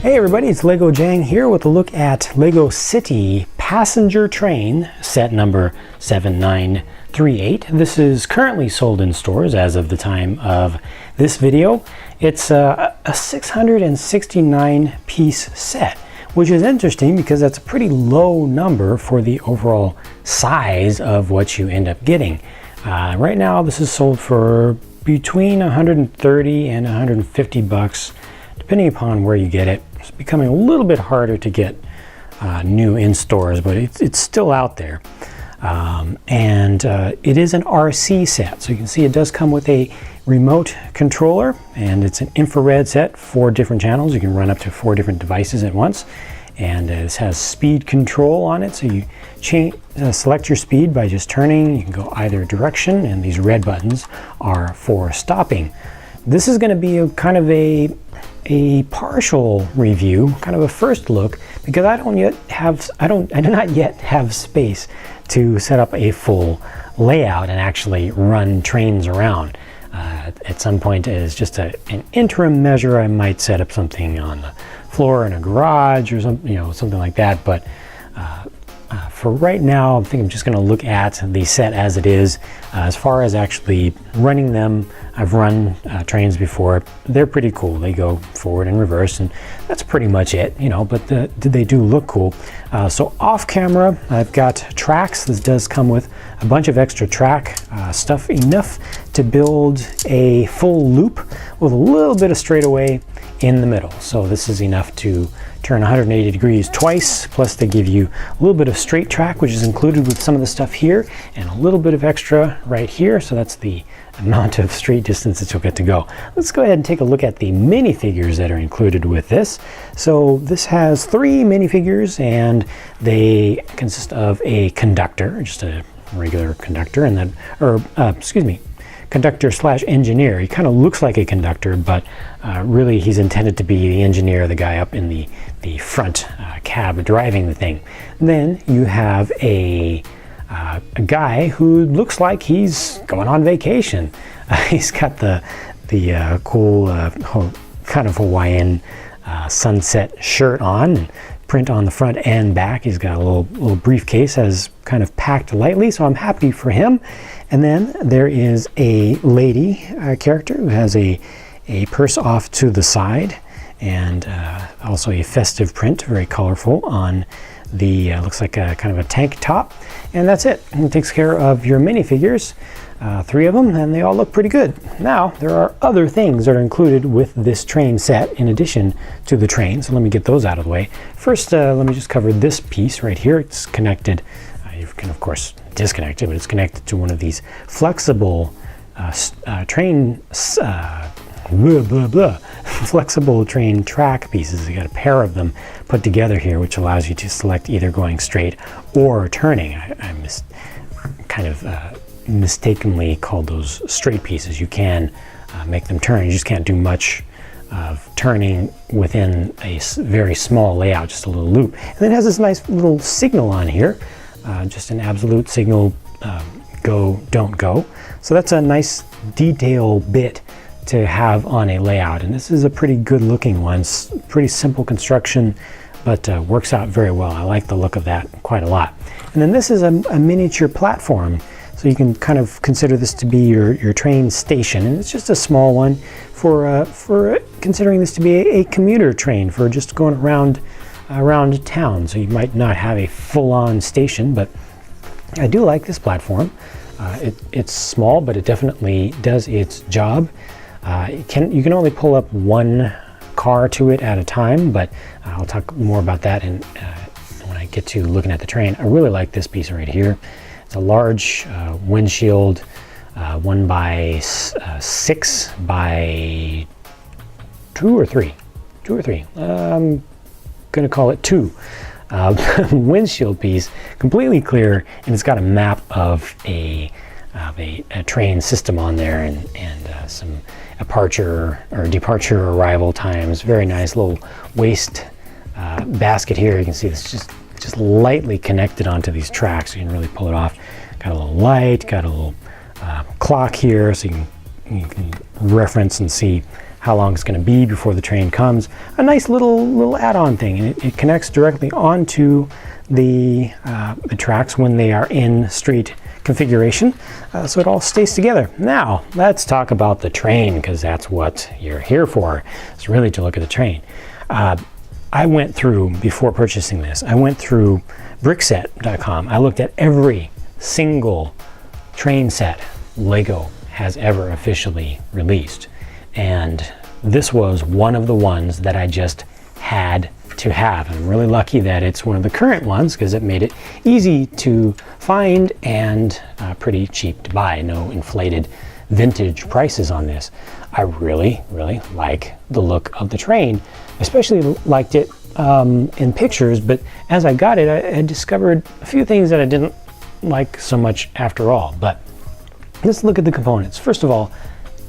Hey everybody, it's Lego Jang here with a look at Lego City passenger train set number 7938. This is currently sold in stores as of the time of this video. It's a 669 piece set, which is interesting because that's a pretty low number for the overall size of what you end up getting. Right now this is sold for between 130 and 150 bucks, depending upon where you get it. It's becoming a little bit harder to get new in stores, but it's still out there. It is an RC set, so you can see it does come with a remote controller, and it's an infrared set, 4 different channels. You can run up to 4 different devices at once, and this has speed control on it, so you select your speed by just turning. You can go either direction, and these red buttons are for stopping. This is going to be kind of a partial review, kind of a first look, because I do not yet have space to set up a full layout and actually run trains around. At some point, as just an interim measure, I might set up something on the floor in a garage or something, something like that. But for right now, I think I'm just going to look at the set as it is. As far as actually running them, I've run trains before. They're pretty cool. They go forward and reverse, and that's pretty much it, but they do look cool. So off camera, I've got tracks. This does come with a bunch of extra track stuff, enough to build a full loop with a little bit of straightaway in the middle. So this is enough to turn 180 degrees twice, plus they give you a little bit of straight track, which is included with some of the stuff here, and a little bit of extra right here. So that's the amount of straight distance that you'll get to go. Let's go ahead and take a look at the minifigures that are included with this. So this has 3 minifigures, and they consist of a conductor, just a regular conductor, and then, conductor slash engineer. He kind of looks like a conductor, but really he's intended to be the engineer, the guy up in the front cab driving the thing. And then you have a guy who looks like he's going on vacation. He's got the cool kind of Hawaiian sunset shirt on, and print on the front and back. He's got a little briefcase as kind of packed lightly, so I'm happy for him. And then there is a lady character who has a purse off to the side, and also a festive print, very colorful, on the looks like a kind of a tank top. And that's it. It takes care of your minifigures, 3 of them, and they all look pretty good. Now there are other things that are included with this train set in addition to the train, so let me get those out of the way. First, let me just cover this piece right here. It's connected. You can of course disconnect it, but it's connected to one of these flexible flexible train track pieces. You got a pair of them put together here, which allows you to select either going straight or turning. I mistakenly called those straight pieces. You can make them turn. You just can't do much of turning within a very small layout, just a little loop. And then it has this nice little signal on here, just an absolute signal, go, don't go. So that's a nice detail bit to have on a layout, and this is a pretty good looking one. It's pretty simple construction, but works out very well. I like the look of that quite a lot. And then this is a miniature platform, so you can kind of consider this to be your train station, and it's just a small one for considering this to be a commuter train for just going around town. So you might not have a full-on station, but I do like this platform. It's small, but it definitely does its job. You can only pull up 1 car to it at a time, but I'll talk more about that when I get to looking at the train. I really like this piece right here. It's a large windshield, 1 by 6 by 2 or 3. 2 or 3. I'm gonna call it 2. Windshield piece, completely clear, and it's got a map of a train system on there, and some departure arrival times. Very nice little waste basket here. You can see this just lightly connected onto these tracks, so you can really pull it off. Got a little light, got a little clock here, so you can reference and see how long it's going to be before the train comes. A nice little add-on thing, and it connects directly onto the tracks when they are in street configuration, so it all stays together. Now let's talk about the train, because that's what you're here for, is really to look at the train. I went through, before purchasing this, I went through brickset.com. I looked at every single train set Lego has ever officially released, and this was one of the ones that I just had to have. I'm really lucky that it's one of the current ones, because it made it easy to find and pretty cheap to buy. No inflated vintage prices on this. I really like the look of the train. Especially liked it in pictures, but as I got it, I discovered a few things that I didn't like so much after all. But let's look at the components. First of all,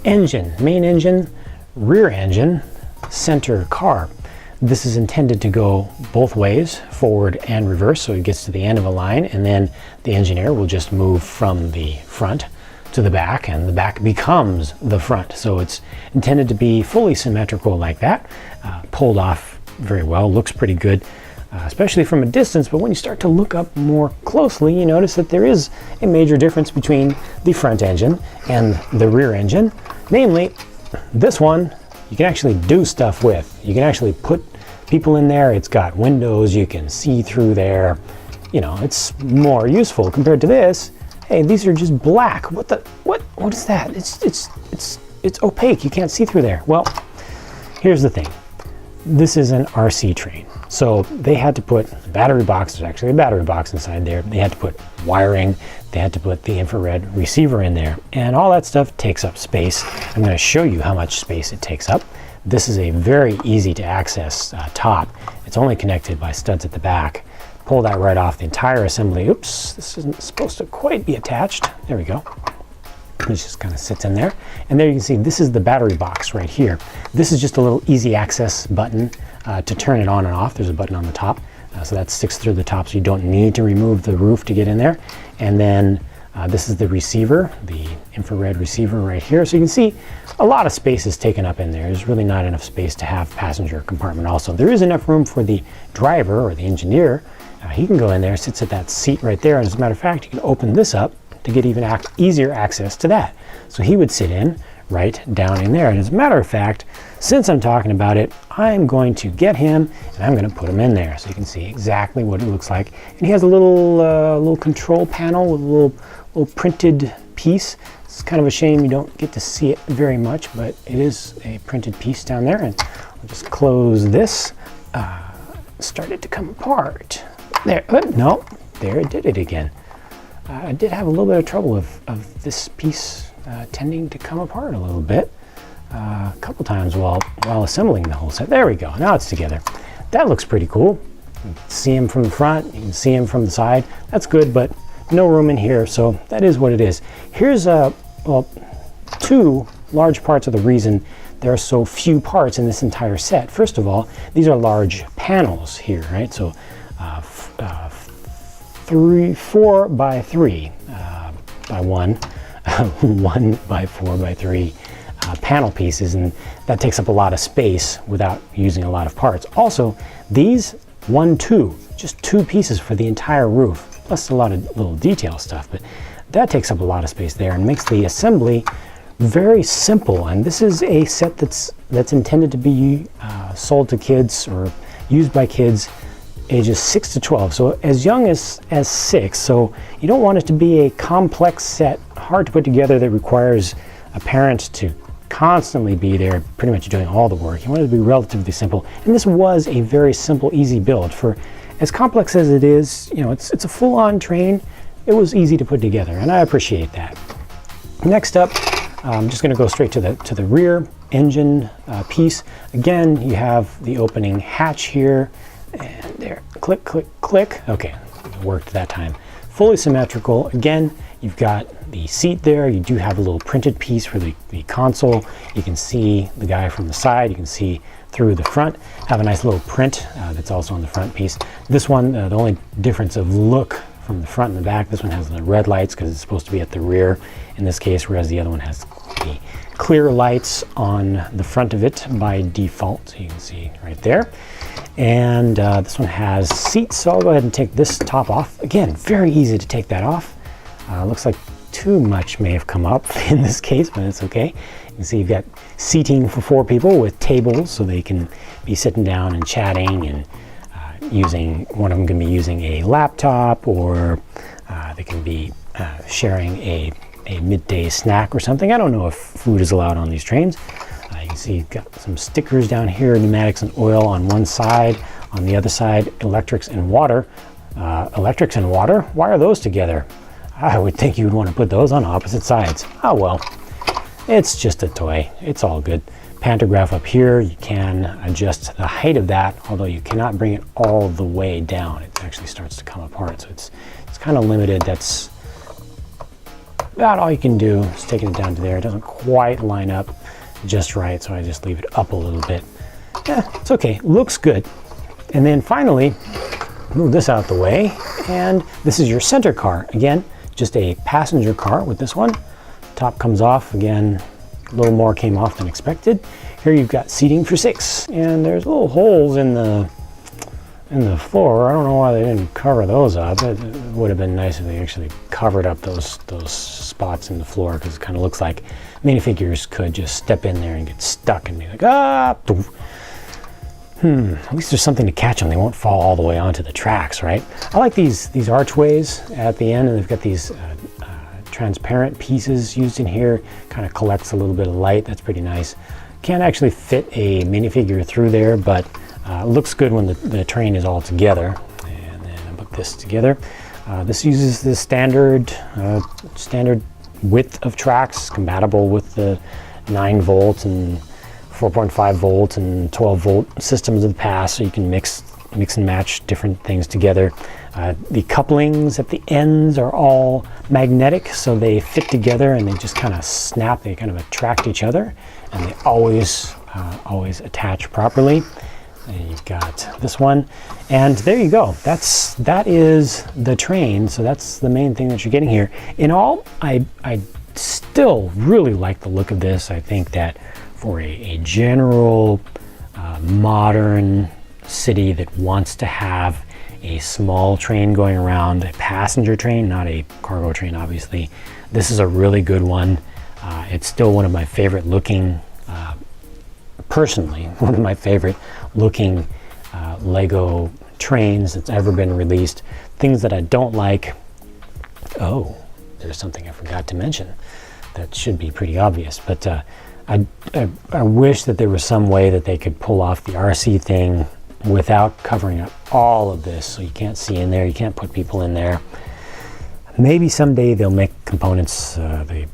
engine, main engine, rear engine, center car. This is intended to go both ways, forward and reverse, so it gets to the end of a line, and then the engineer will just move from the front to the back, and the back becomes the front. So it's intended to be fully symmetrical like that. Pulled off very well, looks pretty good, especially from a distance, but when you start to look up more closely, you notice that there is a major difference between the front engine and the rear engine. Namely, this one you can actually do stuff with. You can actually put people in there. It's got windows, you can see through there. You know, it's more useful compared to this. Hey, these are just black. What is that? It's opaque. You can't see through there. Well, here's the thing. This is an RC train. So they had to put a battery box. There's actually a battery box inside there. They had to put wiring. They had to put the infrared receiver in there. And all that stuff takes up space. I'm going to show you how much space it takes up. This is a very easy to access top. It's only connected by studs at the back. Pull that right off the entire assembly. Oops, this isn't supposed to quite be attached. There we go. It just kind of sits in there. And there you can see this is the battery box right here. This is just a little easy access button to turn it on and off. There's a button on the top. So that sticks through the top, so you don't need to remove the roof to get in there. And then this is the receiver, the infrared receiver right here. So you can see a lot of space is taken up in there. There's really not enough space to have passenger compartment also. There is enough room for the driver or the engineer. He can go in there, sits at that seat right there. And as a matter of fact, you can open this up to get even easier access to that. So he would sit in right down in there. And as a matter of fact, since I'm talking about it, I'm going to get him and I'm going to put him in there so you can see exactly what it looks like. And he has a little control panel with a little printed piece. It's kind of a shame you don't get to see it very much, but it is a printed piece down there. And I'll just close this. Start it to come apart. There, no, there it did it again. I did have a little bit of trouble of this piece tending to come apart a little bit a couple times while assembling the whole set. There we go, now it's together. That looks pretty cool. You can see him from the front, you can see him from the side. That's good, but no room in here, so that is what it is. Here's well, two large parts of the reason there are so few parts in this entire set. First of all, these are large panels here, right? So 4 by 3 by 1, 1 by 4 by 3 panel pieces, and that takes up a lot of space without using a lot of parts. Also, these 2 just 2 pieces for the entire roof, plus a lot of little detail stuff, but that takes up a lot of space there and makes the assembly very simple. And this is a set that's intended to be sold to kids or used by kids ages 6 to 12, so as young as 6. So you don't want it to be a complex set, hard to put together, that requires a parent to constantly be there pretty much doing all the work. You want it to be relatively simple, and this was a very simple, easy build. For as complex as it is, you know, it's a full-on train. It was easy to put together, and I appreciate that. Next up, I'm just going to go straight to the rear engine piece. Again, you have the opening hatch here. And there, click, click, click. Okay, it worked that time. Fully symmetrical. Again, you've got the seat there. You do have a little printed piece for the console. You can see the guy from the side. You can see through the front. Have a nice little print that's also on the front piece. This one, the only difference of look from the front and the back. This one has the red lights because it's supposed to be at the rear in this case, whereas the other one has the clear lights on the front of it by default. So you can see right there. And this one has seats, so I'll go ahead and take this top off. Again, very easy to take that off. Looks like too much may have come up in this case, but it's okay. You can see you've got seating for 4 people with tables, so they can be sitting down and chatting, and one of them can be using a laptop, or they can be sharing a midday snack or something. I don't know if food is allowed on these trains. You can see you've got some stickers down here, pneumatics and oil on one side. On the other side, electrics and water. Electrics and water? Why are those together? I would think you would want to put those on opposite sides. Oh well, it's just a toy. It's all good. Pantograph up here. You can adjust the height of that, although you cannot bring it all the way down. It actually starts to come apart, so it's kind of limited. That's about all you can do, is taking it down to there. It doesn't quite line up just right, so I just leave it up a little bit. Yeah, it's okay. Looks good. And then finally, move this out the way, and this is your center car. Again, just a passenger car with this one. Top comes off. Again, a little more came off than expected. Here you've got seating for 6, and there's little holes in the floor. I don't know why they didn't cover those up. It would have been nice if they actually covered up those spots in the floor, because it kind of looks like minifigures could just step in there and get stuck and be like, ah, poof. At least there's something to catch them. They won't fall all the way onto the tracks, right? I like these archways at the end, and they've got these transparent pieces used in here. Kind of collects a little bit of light. That's pretty nice. Can't actually fit a minifigure through there, but looks good when the train is all together. And then I put this together. This uses the standard width of tracks, compatible with the 9 volt and 4.5 volt and 12 volt systems of the past, so you can mix and match different things together. The couplings at the ends are all magnetic, so they fit together and they just kind of snap. They kind of attract each other, and they always attach properly. And you've got this one, and there you go. That is the train. So that's the main thing that you're getting here. In all, I still really like the look of this. I think that for a general modern city that wants to have a small train going around, a passenger train, not a cargo train, obviously, this is a really good one. It's still one of my favorite looking, personally, one of my favorite looking Lego trains that's ever been released. Things that I don't like, oh, there's something I forgot to mention that should be pretty obvious, but I wish that there was some way that they could pull off the RC thing without covering up all of this, so you can't see in there, you can't put people in there. Maybe someday they'll make components, the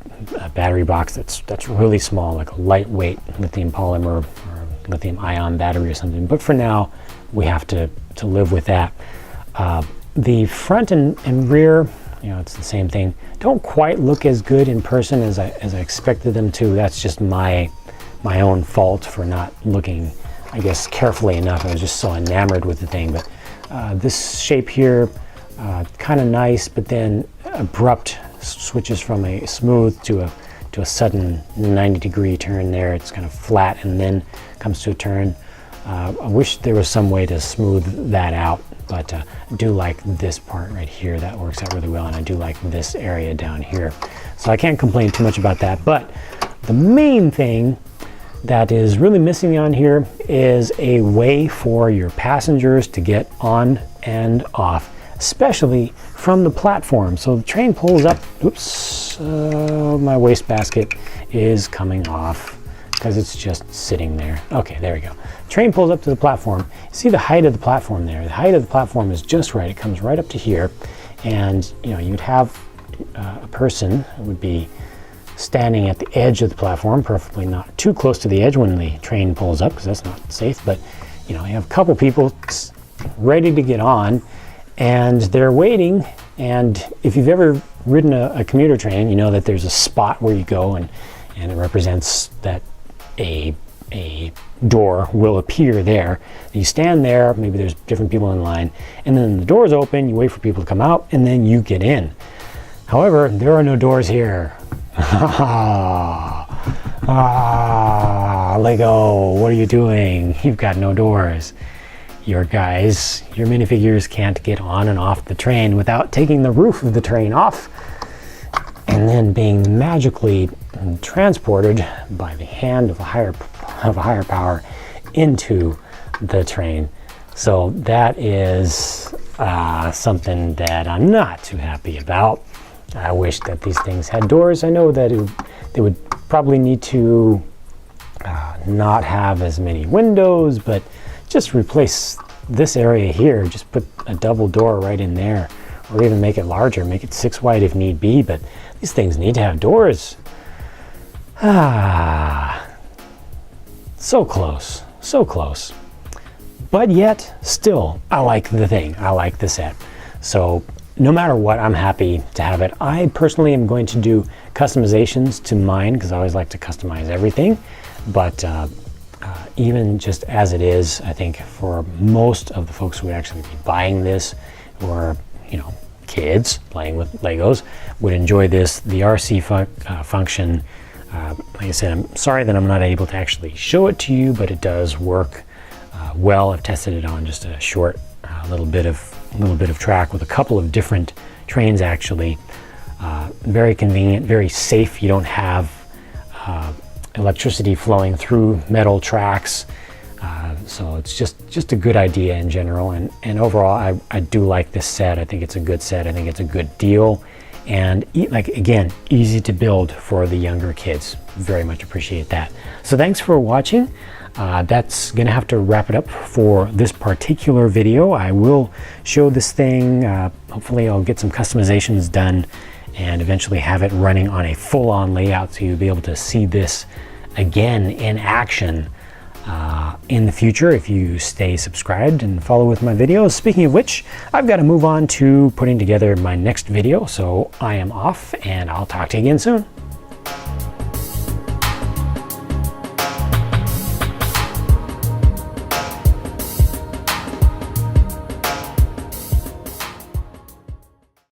battery box that's really small, like a lightweight lithium polymer or lithium ion battery or something. But for now, we have to live with that. The front and rear, it's the same thing. Don't quite look as good in person as I expected them to. That's just my own fault for not looking, I guess, carefully enough. I was just so enamored with the thing. But this shape here, kind of nice, but then abrupt, switches from a smooth to a sudden 90-degree turn there. It's kind of flat and then comes to a turn. I wish there was some way to smooth that out, but I do like this part right here. That works out really well, and I do like this area down here. So I can't complain too much about that, but the main thing that is really missing on here is a way for your passengers to get on and off, especially from the platform. So the train pulls up, oops, my wastebasket is coming off because it's just sitting there. Okay, there we go. Train pulls up to the platform. See the height of the platform there. The height of the platform is just right. It comes right up to here, and you'd have a person who would be standing at the edge of the platform, preferably not too close to the edge when the train pulls up, because that's not safe. But you have a couple people ready to get on, and they're waiting. And if you've ever ridden a commuter train, you know that there's a spot where you go, and it represents that a door will appear there. You stand there, maybe there's different people in line, and then the doors open, you wait for people to come out, and then you get in. However, there are no doors here. Lego, what are you doing? You've got no doors. Your minifigures can't get on and off the train without taking the roof of the train off and then being magically transported by the hand of a higher power into the train. So that is something that I'm not too happy about. I wish that these things had doors. I know that they would probably need to not have as many windows, but just replace this area here. Just put a double door right in there, or even make it larger, make it 6 wide if need be. But these things need to have doors. So close, so close. But yet, still, I like the thing. I like the set. So no matter what, I'm happy to have it. I personally am going to do customizations to mine because I always like to customize everything. But even just as it is, I think for most of the folks who would actually be buying this, or kids playing with Legos, would enjoy this. The RC function, like I said, I'm sorry that I'm not able to actually show it to you, but it does work well. I've tested it on just a short little bit of track with a couple of different trains actually. Very convenient, very safe. You don't have electricity flowing through metal tracks, so it's just a good idea in general. And overall, I do like this set. I think it's a good set. I think it's a good deal, and again, easy to build for the younger kids. Very much appreciate that. So thanks for watching. That's gonna have to wrap it up for this particular video. I will show this thing. Hopefully I'll get some customizations done and eventually have it running on a full-on layout, so you'll be able to see this again in action in the future if you stay subscribed and follow with my videos. Speaking of which, I've got to move on to putting together my next video, so I am off and I'll talk to you again soon.